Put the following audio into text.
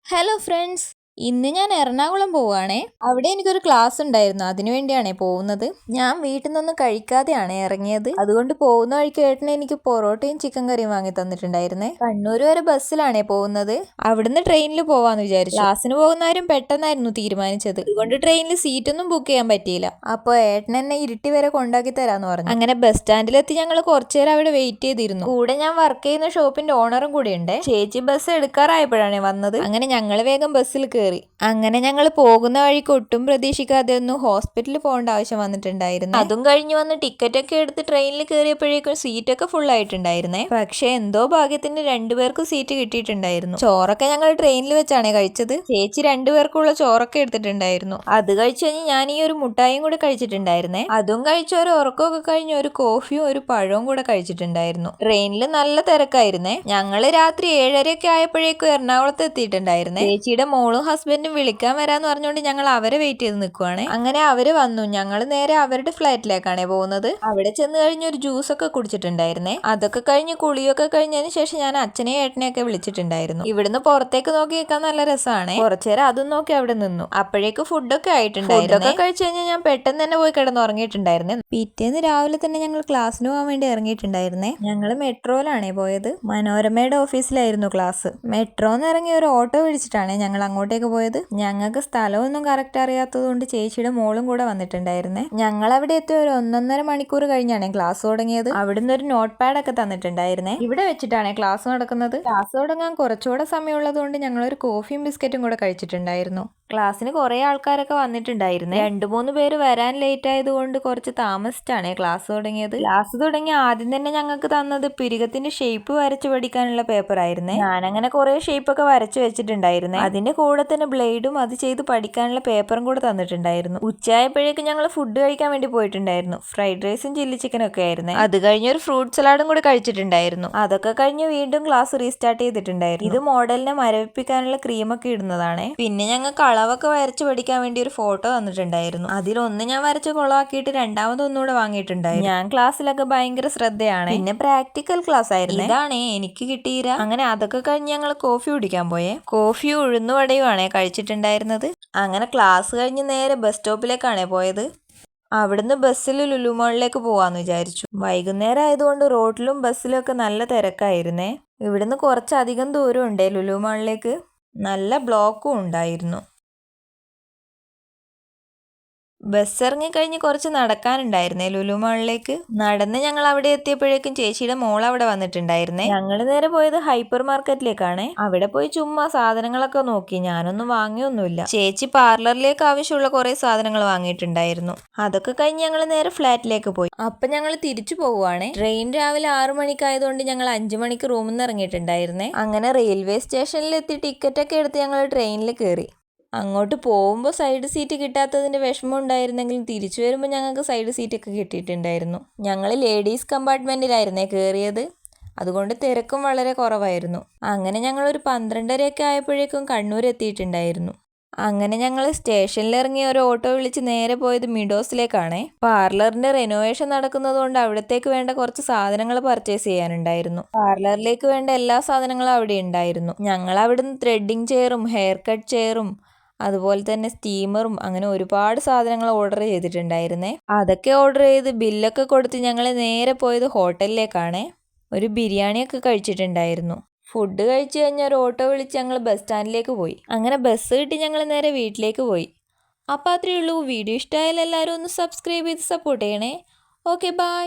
Hello friends, ഇന്ന് ഞാൻ എറണാകുളം പോവുകയാണേ. അവിടെ എനിക്കൊരു ക്ലാസ് ഉണ്ടായിരുന്നു, അതിനു വേണ്ടിയാണേ പോകുന്നത്. ഞാൻ വീട്ടിൽ നിന്നൊന്നും കഴിക്കാതെയാണ് ഇറങ്ങിയത്. അതുകൊണ്ട് പോകുന്ന വഴിക്ക് ഏട്ടനെ എനിക്ക് പൊറോട്ടയും ചിക്കൻ കറിയും വാങ്ങി തന്നിട്ടുണ്ടായിരുന്നേ. കണ്ണൂർ വരെ ബസ്സിലാണേ പോകുന്നത്. അവിടുന്ന് ട്രെയിനിൽ പോവാന്ന് വിചാരിച്ചു. ക്ലാസ്സിന് പോകുന്നവരും പെട്ടെന്നായിരുന്നു തീരുമാനിച്ചത്. അതുകൊണ്ട് ട്രെയിനിൽ സീറ്റൊന്നും ബുക്ക് ചെയ്യാൻ പറ്റിയില്ല. അപ്പോൾ ഏട്ടൻ എന്നെ ഇരുട്ടി വരെ കൊണ്ടാക്കി തരാന്ന് പറഞ്ഞു. അങ്ങനെ ബസ് സ്റ്റാൻഡിലെത്തി ഞങ്ങൾ കുറച്ചു നേരം അവിടെ വെയിറ്റ് ചെയ്തിരുന്നു. കൂടെ ഞാൻ വർക്ക് ചെയ്യുന്ന ഷോപ്പിന്റെ ഓണറും കൂടെ ഉണ്ട്. ചേച്ചി ബസ് എടുക്കാറായപ്പോഴാണ് വന്നത്. അങ്ങനെ ഞങ്ങൾ വേഗം ബസ്സിൽ കയറി. അങ്ങനെ ഞങ്ങൾ പോകുന്ന വഴിക്ക് ഒട്ടും പ്രതീക്ഷിക്കാതെ ഒന്നും ഹോസ്പിറ്റലിൽ പോകേണ്ട ആവശ്യം വന്നിട്ടുണ്ടായിരുന്നു. അതും കഴിഞ്ഞ് വന്ന് ടിക്കറ്റ് ഒക്കെ എടുത്ത് ട്രെയിനിൽ കയറിയപ്പോഴേക്കും സീറ്റൊക്കെ ഫുൾ ആയിട്ടുണ്ടായിരുന്നേ. പക്ഷെ എന്തോ ഭാഗ്യത്തിന് രണ്ടുപേർക്കും സീറ്റ് കിട്ടിയിട്ടുണ്ടായിരുന്നു. ചോറൊക്കെ ഞങ്ങൾ ട്രെയിനിൽ വെച്ചാണ് കഴിച്ചത്. ചേച്ചി രണ്ടുപേർക്കുള്ള ചോറൊക്കെ എടുത്തിട്ടുണ്ടായിരുന്നു. അത് കഴിച്ചു കഴിഞ്ഞ് ഞാൻ ഈ ഒരു മുട്ടായും കൂടെ കഴിച്ചിട്ടുണ്ടായിരുന്നേ. അതും കഴിച്ച് ഒരു ഉറക്കമൊക്കെ കഴിഞ്ഞ് ഒരു കോഫിയും ഒരു പഴവും കൂടെ കഴിച്ചിട്ടുണ്ടായിരുന്നു. ട്രെയിനിൽ നല്ല തിരക്കായിരുന്നേ. ഞങ്ങള് രാത്രി 7:30 ആയപ്പോഴേക്കും എറണാകുളത്ത് എത്തിയിട്ടുണ്ടായിരുന്നേ. ചേച്ചിയുടെ മോളും ഹസ്ബൻഡും വിളിക്കാൻ വരാന്ന് പറഞ്ഞുകൊണ്ട് ഞങ്ങൾ അവരെ വെയിറ്റ് ചെയ്ത് നിൽക്കുവാണ്. അങ്ങനെ അവര് വന്നു. ഞങ്ങൾ നേരെ അവരുടെ ഫ്ലൈറ്റിലേക്കാണ് പോകുന്നത്. അവിടെ ചെന്ന് കഴിഞ്ഞ് ഒരു ജ്യൂസ് ഒക്കെ കുടിച്ചിട്ടുണ്ടായിരുന്നേ. അതൊക്കെ കഴിഞ്ഞ് കുളിയൊക്കെ കഴിഞ്ഞതിന് ശേഷം ഞാൻ അച്ഛനെയും ഏട്ടനെയൊക്കെ വിളിച്ചിട്ടുണ്ടായിരുന്നു. ഇവിടുന്ന് പുറത്തേക്ക് നോക്കി നിൽക്കാൻ നല്ല രസമാണ്. കുറച്ചേരം അതും നോക്കി അവിടെ നിന്നു. അപ്പോഴേക്ക് ഫുഡൊക്കെ ആയിട്ടുണ്ടായിരുന്നു. ഫുഡൊക്കെ കഴിച്ചു കഴിഞ്ഞാൽ ഞാൻ പെട്ടെന്ന് തന്നെ പോയി കിടന്നുറങ്ങിയിട്ടുണ്ടായിരുന്നേ. പിറ്റേന്ന് രാവിലെ തന്നെ ഞങ്ങൾ ക്ലാസ്സിന് പോകാൻ വേണ്ടി ഇറങ്ങിയിട്ടുണ്ടായിരുന്നേ. ഞങ്ങൾ മെട്രോയിലാണേ പോയത്. മനോരമയുടെ ഓഫീസിലായിരുന്നു ക്ലാസ്. മെട്രോന്ന് ഇറങ്ങി ഒരു ഓട്ടോ പിടിച്ചിട്ടാണ് ഞങ്ങൾ അങ്ങോട്ടേക്ക് പോയത്. ഞങ്ങൾക്ക് സ്ഥലമൊന്നും കറക്റ്റ് അറിയാത്തത് കൊണ്ട് ചേച്ചിയുടെ മോളും കൂടെ വന്നിട്ടുണ്ടായിരുന്നേ. ഞങ്ങൾ അവിടെ എത്തി ഒരു 1.5 മണിക്കൂർ കഴിഞ്ഞാണ് ക്ലാസ് തുടങ്ങിയത്. അവിടുന്ന് ഒരു നോട്ട് പാഡ് ഒക്കെ തന്നിട്ടുണ്ടായിരുന്നേ. ഇവിടെ വെച്ചിട്ടാണ് ക്ലാസ് നടക്കുന്നത്. ക്ലാസ് തുടങ്ങാൻ കുറച്ചുകൂടെ സമയമുള്ളത് കൊണ്ട് ഞങ്ങൾ ഒരു കോഫിയും ബിസ്ക്കറ്റും കൂടെ കഴിച്ചിട്ടുണ്ടായിരുന്നു. ക്ലാസ്സിന് കുറെ ആൾക്കാരൊക്കെ വന്നിട്ടുണ്ടായിരുന്നേ. 2-3 പേര് വരാൻ ലേറ്റ് ആയതുകൊണ്ട് കുറച്ച് താമസിച്ചാണ് ക്ലാസ് തുടങ്ങിയത്. ക്ലാസ് തുടങ്ങി ആദ്യം തന്നെ ഞങ്ങൾക്ക് തന്നത് പിരികത്തിന്റെ ഷേപ്പ് വരച്ചു പഠിക്കാനുള്ള പേപ്പർ ആയിരുന്നേ. ഞാനങ്ങനെ കുറെ ഷേപ്പ് ഒക്കെ വരച്ചു വെച്ചിട്ടുണ്ടായിരുന്നേ. അതിന്റെ കൂടെ തന്നെ ബ്ലേഡും അത് ചെയ്ത് പഠിക്കാനുള്ള പേപ്പറും കൂടെ തന്നിട്ടുണ്ടായിരുന്നു. ഉച്ചയായപ്പോഴേക്കും ഞങ്ങൾ ഫുഡ് കഴിക്കാൻ വേണ്ടി പോയിട്ടുണ്ടായിരുന്നു. ഫ്രൈഡ് റൈസും ചില്ലി ചിക്കനും ഒക്കെ ആയിരുന്നേ. അത് കഴിഞ്ഞ് ഒരു ഫ്രൂട്ട് സലാഡും കൂടെ കഴിച്ചിട്ടുണ്ടായിരുന്നു. അതൊക്കെ കഴിഞ്ഞ് വീണ്ടും ക്ലാസ് റീസ്റ്റാർട്ട് ചെയ്തിട്ടുണ്ടായിരുന്നു. ഇത് മോഡലിനെ മരവിപ്പിക്കാനുള്ള ക്രീമൊക്കെ ഇടുന്നതാണ്. പിന്നെ ഞങ്ങൾക്ക് അളവൊക്കെ വരച്ച് പഠിക്കാൻ വേണ്ടി ഒരു ഫോട്ടോ തന്നിട്ടുണ്ടായിരുന്നു. അതിലൊന്ന് ഞാൻ വരച്ച് കൊളാക്കിയിട്ട് രണ്ടാമതൊന്നുകൂടെ വാങ്ങിയിട്ടുണ്ടായിരുന്നു. ഞാൻ ക്ലാസ്സിലൊക്കെ ഭയങ്കര ശ്രദ്ധയാണ്. പിന്നെ പ്രാക്ടിക്കൽ ക്ലാസ് ആയിരുന്നു. ഇതാണ് എനിക്ക് കിട്ടിയില്ല. അങ്ങനെ അതൊക്കെ കഴിഞ്ഞ് ഞങ്ങൾ കോഫി കുടിക്കാൻ പോയേ. കോഫി ഉഴുന്നുവടയുമാണ് കഴിച്ചിട്ടുണ്ടായിരുന്നത്. അങ്ങനെ ക്ലാസ് കഴിഞ്ഞ് നേരെ ബസ് സ്റ്റോപ്പിലേക്കാണ് പോയത്. അവിടുന്ന് ബസ്സിൽ ലുലു മാളിലേക്ക് പോവാന്ന് വിചാരിച്ചു. വൈകുന്നേരം ആയതുകൊണ്ട് റോഡിലും ബസ്സിലും ഒക്കെ നല്ല തിരക്കായിരുന്നേ. ഇവിടുന്ന് കുറച്ചധികം ദൂരം ഉണ്ടേ ലുലു മാളിലേക്ക്. നല്ല ബ്ലോക്കും ഉണ്ടായിരുന്നു. ബസ് ഇറങ്ങിക്കഴിഞ്ഞ് കുറച്ച് നടക്കാനുണ്ടായിരുന്നേ ലുലു മാളിലേക്ക്. നടന്ന് ഞങ്ങൾ അവിടെ എത്തിയപ്പോഴേക്കും ചേച്ചിയുടെ മോൾ അവിടെ വന്നിട്ടുണ്ടായിരുന്നേ. ഞങ്ങൾ നേരെ പോയത് ഹൈപ്പർ മാർക്കറ്റിലേക്കാണ്. അവിടെ പോയി ചുമ്മാ സാധനങ്ങളൊക്കെ നോക്കി. ഞാനൊന്നും വാങ്ങിയൊന്നുമില്ല. ചേച്ചി പാർലറിലേക്ക് ആവശ്യമുള്ള കുറെ സാധനങ്ങൾ വാങ്ങിയിട്ടുണ്ടായിരുന്നു. അതൊക്കെ കഴിഞ്ഞ് ഞങ്ങൾ നേരെ ഫ്ലാറ്റിലേക്ക് പോയി. അപ്പൊ ഞങ്ങൾ തിരിച്ചു പോവുകയാണേ. ട്രെയിൻ രാവിലെ 6 മണിക്കായതുകൊണ്ട് ഞങ്ങൾ 5 മണിക്ക് റൂമിൽ നിന്ന് ഇറങ്ങിയിട്ടുണ്ടായിരുന്നേ. അങ്ങനെ റെയിൽവേ സ്റ്റേഷനിൽ എത്തി ടിക്കറ്റ് ഒക്കെ എടുത്ത് ഞങ്ങൾ ട്രെയിനിൽ കയറി. അങ്ങോട്ട് പോകുമ്പോൾ സൈഡ് സീറ്റ് കിട്ടാത്തതിൻ്റെ വിഷമം ഉണ്ടായിരുന്നെങ്കിലും തിരിച്ചു വരുമ്പോൾ ഞങ്ങൾക്ക് സൈഡ് സീറ്റൊക്കെ കിട്ടിയിട്ടുണ്ടായിരുന്നു. ഞങ്ങൾ ലേഡീസ് കമ്പാർട്ട്മെൻറ്റിലായിരുന്നേ കയറിയത്. അതുകൊണ്ട് തിരക്കും വളരെ കുറവായിരുന്നു. അങ്ങനെ ഞങ്ങളൊരു 12:30 ആയപ്പോഴേക്കും കണ്ണൂർ എത്തിയിട്ടുണ്ടായിരുന്നു. അങ്ങനെ ഞങ്ങൾ സ്റ്റേഷനിൽ ഇറങ്ങി ഒരു ഓട്ടോ വിളിച്ച് നേരെ പോയത് മിഡോസിലേക്കാണേ. പാർലറിന്റെ റെനോവേഷൻ നടക്കുന്നത് കൊണ്ട് അവിടത്തേക്ക് വേണ്ട കുറച്ച് സാധനങ്ങൾ പർച്ചേസ് ചെയ്യാനുണ്ടായിരുന്നു. പാർലറിലേക്ക് വേണ്ട എല്ലാ സാധനങ്ങളും അവിടെ ഉണ്ടായിരുന്നു. ഞങ്ങൾ അവിടുന്ന് ത്രെഡിങ് ചെയറും ഹെയർ കട്ട് ചെയറും അതുപോലെ തന്നെ സ്റ്റീമറും അങ്ങനെ ഒരുപാട് സാധനങ്ങൾ ഓർഡർ ചെയ്തിട്ടുണ്ടായിരുന്നേ. അതൊക്കെ ഓർഡർ ചെയ്ത് ബില്ലൊക്കെ കൊടുത്ത് ഞങ്ങൾ നേരെ പോയത് ഹോട്ടലിലേക്കാണ്. ഒരു ബിരിയാണിയൊക്കെ കഴിച്ചിട്ടുണ്ടായിരുന്നു. ഫുഡ് കഴിച്ചു കഴിഞ്ഞാൽ ഒരു ഓട്ടോ വിളിച്ച് ഞങ്ങൾ ബസ് സ്റ്റാൻഡിലേക്ക് പോയി. അങ്ങനെ ബസ് കിട്ടി ഞങ്ങൾ നേരെ വീട്ടിലേക്ക് പോയി. അപ്പോൾ അത്രയേ ഉള്ളൂ. വീഡിയോ ഇഷ്ടമായാലും എല്ലാവരും ഒന്ന് സബ്സ്ക്രൈബ് ചെയ്ത് സപ്പോർട്ട് ചെയ്യണേ. Okay, by.